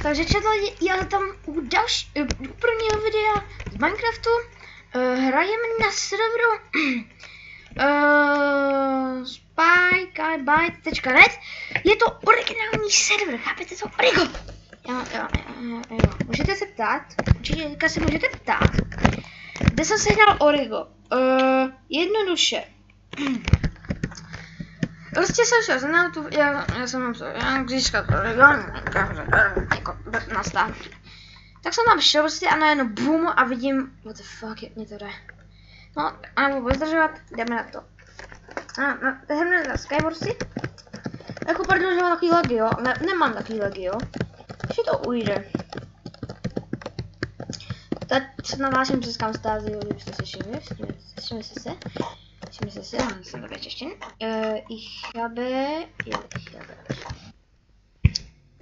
Takže četla, já tam u prvního videa z Minecraftu hrajeme na serveru spyguybite.net. Je to originální server, chápete to? Origo! Jo. Můžete se ptát, určitě teďka se můžete ptát, kde jsem sehnal Origo? Jednoduše. Prostě jsem šel za tu, já jsem napsal, jak získat Origo, jako na stáhnutí. Tak jsem tam šel prostě a najednou boom a vidím, what the fuck, jak mě to jde. No, a nebudu zdržovat, jdeme na to. Jdeme na Skywarsy. Jako pardon, že mám takový lagy, jo, nemám takový lagy, jo. Že to ujde. Teď se navážím přes kamstázy, kdybyste se všimli, všimli se, jsem také češtin. Ich habe.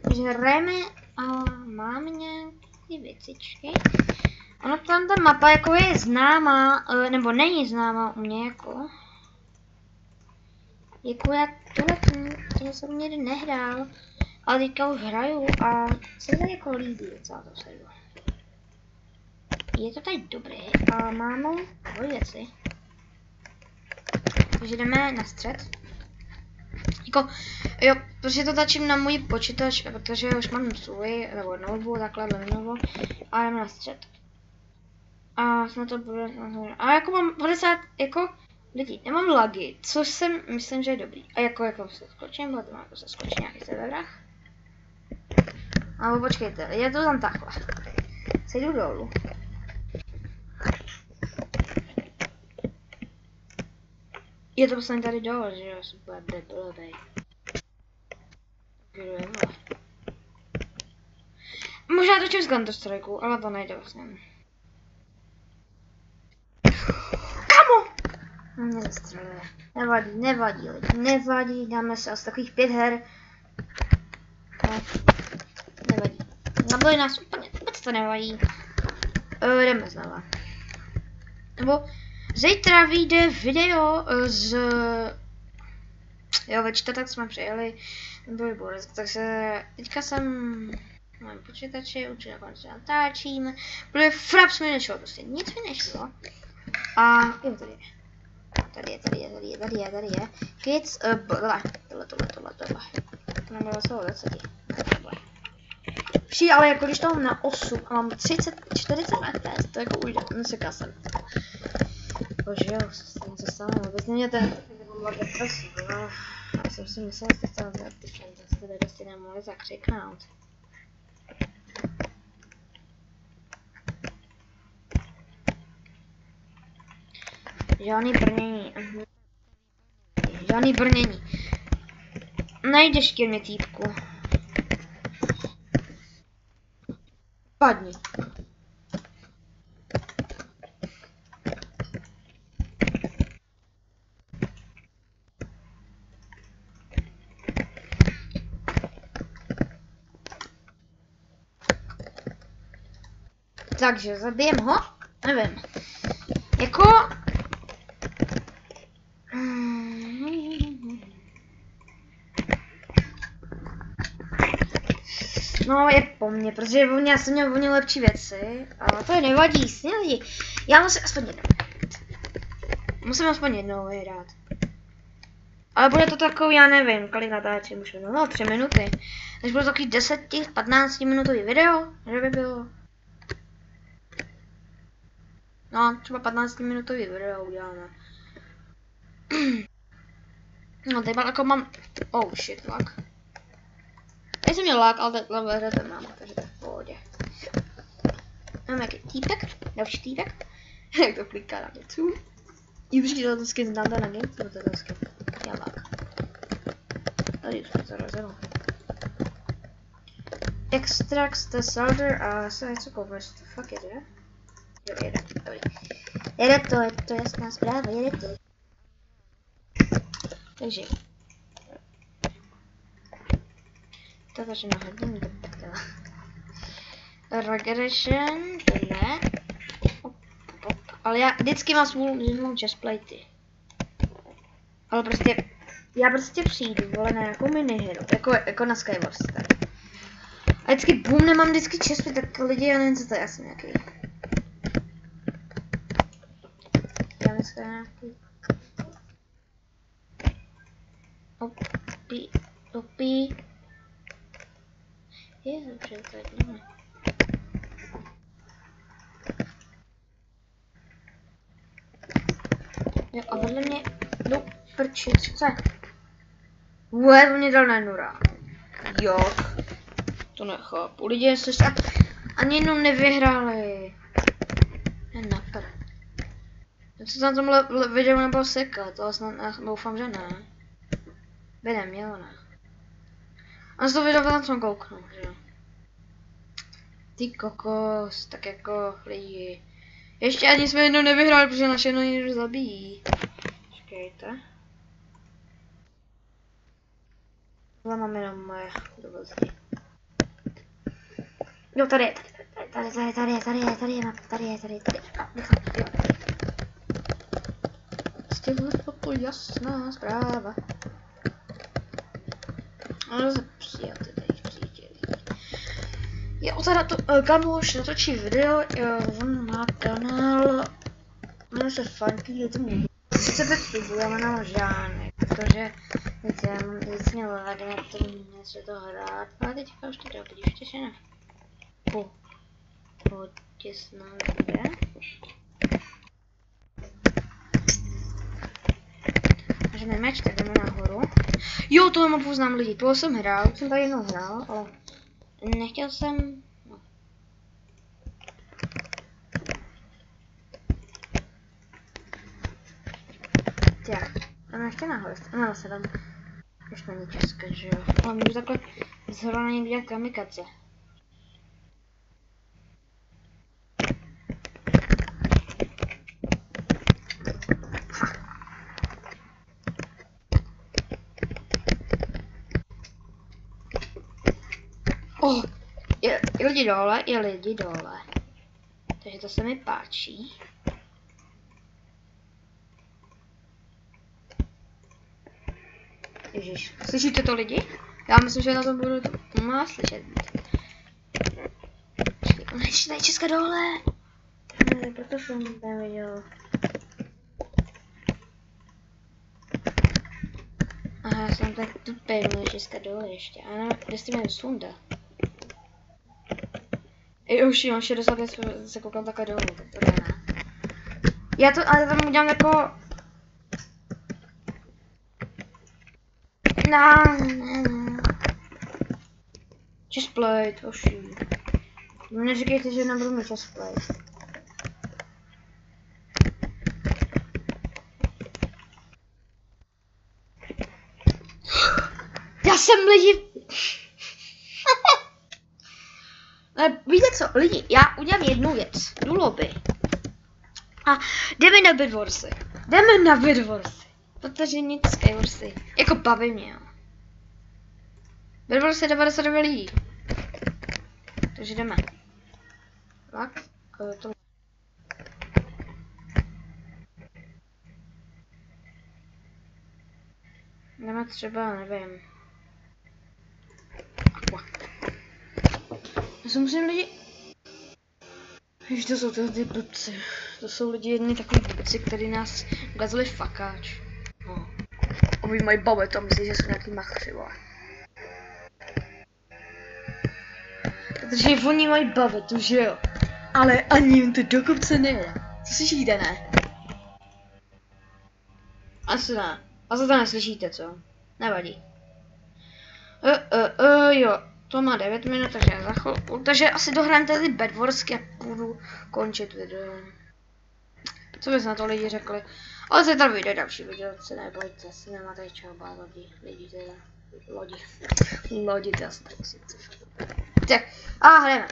Takže hrajeme a mám nějaké věcičky. Ono tam ta mapa jako je známá, nebo není známá u mě jako. Jako já tohle jsem někdy nehrál, ale teďka už hraju a se tady jako líbí docela to server. Je to tady dobré a máme dvě věci. Takže jdeme na střed. Jako, jo, protože to tačím na můj počítač, protože už mám svůj, nebo notebook, takhle Lenovo, a jdeme na střed. A jsme to bude, a jako mám 50, jako lidí, nemám lagy, což jsem, myslím, že je dobrý. A jako se skočím, bude to jako se skočí nějaký serverách. Ale počkejte, je to tam takhle. Sejdu dolů. Je to vlastně tady dole, že jo, super, blbej. Možná točím z Counter Strikeu, ale to nejde vlastně. Kamo! Mě zastřeluje. Nevadí lidi, nevadí, dáme se asi takových 5 her. No, nevadí. Nabili nás úplně, vůbec to nevadí. Jdeme znova. Nebo zítra vyjde video z... Jo, ve čtvrtek jsme přijeli, byl Borec, takže teďka jsem na mém počítači, určitě konečně natáčím, protože fraps mi nešlo, prostě nic mi nešlo. A jo, tady je. Kids, tohle. Nebylo se o tohle. Vší, ale jako když to mám na 8 a mám 40 FPS, to jako ujde, neseká jsem. Bože jo, něco stalo, vůbec nemějte, já jsem si myslel, že jste stalo zlepšen, tak jste tady prostě nemohli zakřiknout. Žádný brnění. Najdeš ke mně týpku. Padni. Takže zabijem ho? Nevím. Jako... No je po mně, protože já jsem měl úplně lepší věci, ale to je nevadí, já musím aspoň jednou vyhrát. Musím aspoň jednou vyhrát. Ale bude to takový, já nevím, kolik natáčím už minut, no 3 minuty. Takže bude takový 10-15 minutový video, že by bylo. No, třeba 15 minutový video uděláme. No, teď jako mám... Oh shit, lag. Tady jsem měl lag, ale level to mám, takže to je v pohodě. Mám nějaký týpek, další týpek. Jak to kliká na něco. Už to skin dám na game, to je skin. Já lag. Tady už mě to rozjelo. Extracts the solder a se něco koupit, to fakt jede. Jo, jede, dobrý. Jede to, je to jasná zpráva, jede to. Takže. To takže nahodím do prdele. Regression, tohle. Ale já vždycky mám svou chestplate. Ale prostě, já prostě přijdu, vole, na nějakou minihru, jako na Skywars tady. A vždycky boom, nemám vždycky čespy, tak lidi, já nevím, co to je, já jsem nějaký. Já myslím, nějaký. Opí. Je, dobře, to je divné. Jo, a vedle mě, no, prčit, co je? Vůbec mě dal na nura. Jo. To nechápu. Lidi ještě se ani jenom nevyhráli. Je napr. Co na tomhle videu nebylo sekat, to snad doufám, že ne. By nemělo, ne. A z toho videa na tom kouknu, že jo. Ty kokos, tak jako lidi. Ještě ani jsme jednou nevyhráli, protože naše jednou někdo zabíjí. Počkejte. Tohle mám jenom moje dovozdí. Jo, tady je. Z těchhle to jasná zpráva. Ale přijel ty tady přítělí. Jo, teda to kamoš natočí video, on má kanál, jmenuje se Funky, je to můj. Sice bez tubu, já mám žádný, protože víc mě lagne, to něco to hrát, ale teďka už to jde, podívejte se na. Těsná bude. Můžeme meč, tak jdeme nahoru. Jo, tohle mapu znám lidi, tohle jsem hrál, už jsem tady jednou hrál, ale nechtěl jsem. No. Tak, tam ještě nahoru, no se tam už není české, že jo. Ale můžu takhle zhora na někde dělat kamikace. Oh, je lidi dole. Takže to se mi páčí. Ježiš, slyšíte to lidi? Já myslím, že na tom budu má slyšet. Počkej, Česka dole. Ne, proto jsem neviděl. Aha, já jsem tak tupý, měl Česka dole ještě. A nevím, kde jste měli sunda? Už mám 65, se koukám takhle dolů, tak to jde, ne. Já to, ale tam udělám jako. Ne. Chestplate, oší. Neříkejte, že nebudu mít chestplate. Já jsem lidi. Víte co, lidi, já udělám jednu věc. Jdu lobby. A jdeme na Bedwarsy. Protože nic Skywarsy. Jako baví mě, jo. Bedwarsy 99 lidí. Takže jdeme. Tak, to. Jdeme třeba, nevím. Já se musím lidi. Víš, to jsou ty blbci. To jsou lidi jedni takový blbci, kteří nás ukázali fakáč. No. Oni mají babe, tam myslí, že jsou nějaký machři, vole. Protože oni mají babe, to že jo. Ale ani jim to do kopce nejde. Co slyšíte, ne? Asi ne. Asi to neslyšíte, co? Nevadí. Jo. To má 9 minut, takže za chvilku. Takže asi dohrám tady Bedwarsky a budu končit video. Co bys na to lidi řekli? Ale se tady vyjde další video, se nebojte, si nemáte čeho bát lidi teda. Lodi, to asi tak si chci. Tak, a hrajeme.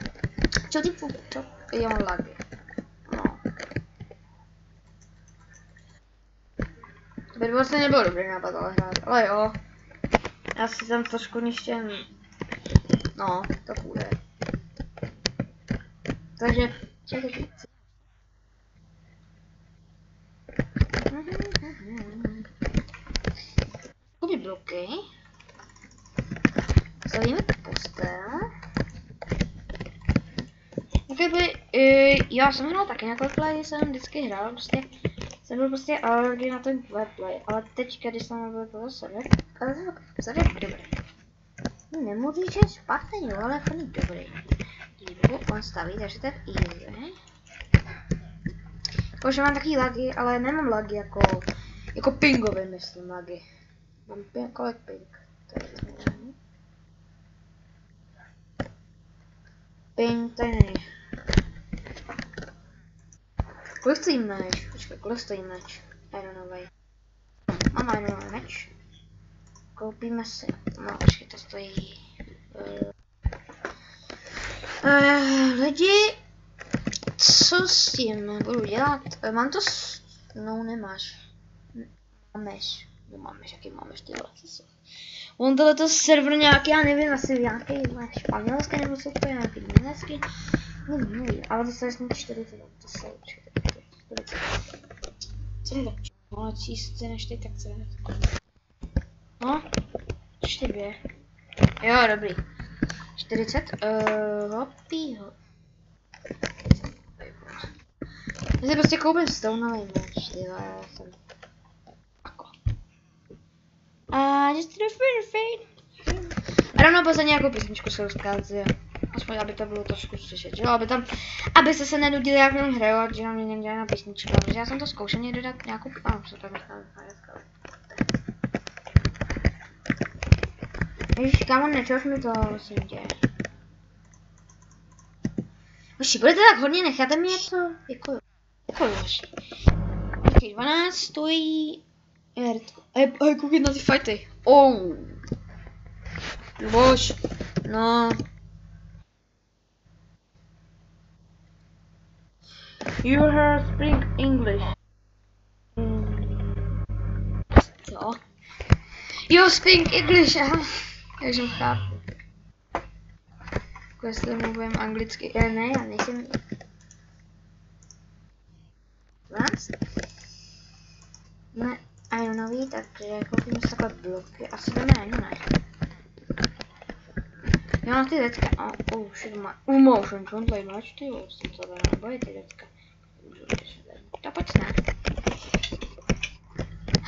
Čo ty to je on lagy. No. Bedwarsy nebylo dobrý nápad, ale hrát, ale jo. Já si tam trošku ništěn. No, to půjde. Takže, čekaj. Kudy bloky. Stavíme postel. Já jsem hrál taky na Coldplay, jsem vždycky hrál, prostě jsem byl prostě alergii na ten Coldplay, ale teď, když jsem byl toho server dobrý. Nemůžu, že je špatný, jo, ale fakt dobrý. Díku, on staví, takže to je easy. Jakože mám taky lagy, ale nemám lagy jako pingové, myslím, lagy. Mám kolik ping? Ping, tady není. Kolik stojí meč? Počkej, kolik stojí meč? Ironový. Mám ironový meč. Koupíme si. No, počkej, to stojí. Lidi, co s tím budu dělat? Mám to no, nemáš. Mámeš. No mámeš, jaký mámeš ty co? On tohleto server nějaký, já nevím, asi nějaký španělský, nebo jsou to nějaký německý. Nevím, ale to jsou jasně 40, to jsou 40. Co je to? Ale číst než ty, tak co je? No, 4. Jo, dobrý. 40, hopího. Já si prostě koupím stoneový meč, tyhle, já jsem... Ako. Just do fade. Rovnou posledně nějakou písničku se rozkází. Aspoň, aby to bylo trošku slyšet, že jo, abyste se nenudili, jak jenom hraju, že nám někde dělá na písničku, protože já jsem to zkoušel někdy dát nějakou, co tam Ježiš, kámo, nečož mi to, myslím tě. Hoši, budete tak hodně, necháte mi něco, jako hoši. Ok, 12 stojí, koukej na ty fighty. Bož, no. You heard speak English. Co? You speak English, aha. Takže chápu. Jako jestli mluvím anglicky. Ne, já nejsem... 12? Ne, ironový, takže koupíme si takhle bloky. Asi jdeme na ne. Jo, na ty detka. Shit, motion control match, ty jo, jsem to dala, nebo je ty detka. To pojď ne.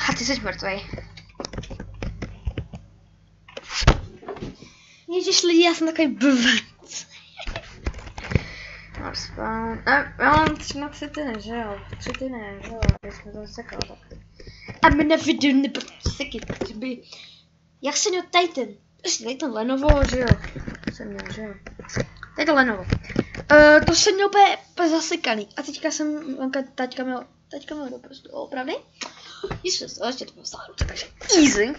A ty jsi mrtvej. Ježiš lidi, já jsem takový blbec. No, spawn. Já mám 3 týdny, že jo? 3 týdny, že jo? Když jsme to sekal, tak. A my na videu neproseky, by... Jak se měl Titan? Prostě tady to Lenovo, že jo? Jsem měl, že jo? Tady to Lenovo. To jsem měl úplně zasekaný. A teďka jsem, taťka měl to prostě opravdu. Ještě to bylo stále, takže easy.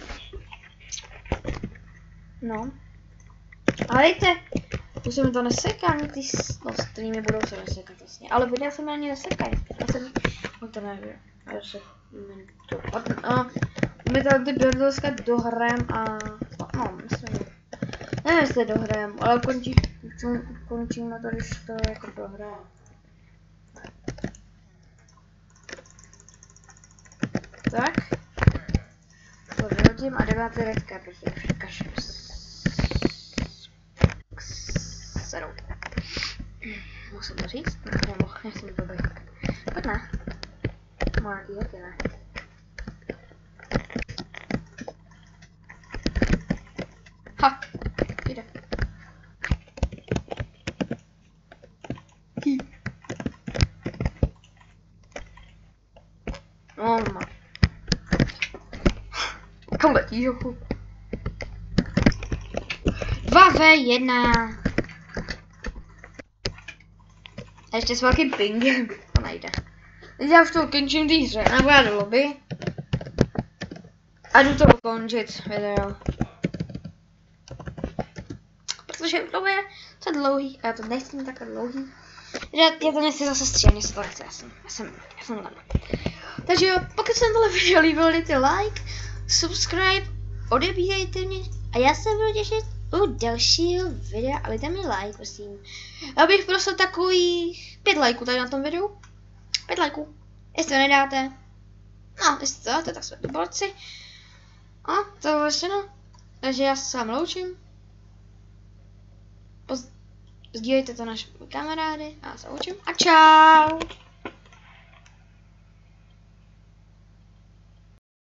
No. A dejte, už se mi to neseká, ani ty streamy budou se nesekat vlastně, ale videa se mi ani nesekají. Já jsem, to nevím, já se my tady ty běrdovské dohrajem a, no, myslím, nevím, jestli dohrajem, ale končíme to, když to jako dohrajem. Tak, to vyhodím a 9 redka, prostě kašem. Musím to říct? Nemohl, já jsem to být. Pojď ne. Mladý, jak je ne. Ha! Jde. No, má. Kam letí, jochu? 2v1. A ještě s velkým pingem. To nejde. Teď já už to ukončím té hře. Nebo já do lobby. A jdu to ukončit video. Protože to je to dlouhý. A já to nechci mít takhle dlouhý. Já to nechci zase stříhat, mě se to nechce. Já jsem lena. Takže jo, pokud se tohle video líbilo, dejte like, subscribe, odebírejte mě. A já se budu těšit u dalšího videa a dejte mi like, prosím. Já bych prosil takových 5 lajků tady na tom videu. 5 lajků. Jestli to nedáte, no, jestli to dáte, tak jsme tu borci. A to bylo všechno. Takže já se s vámi loučím. sdílejte to naše kamarády. A já se učím a čau!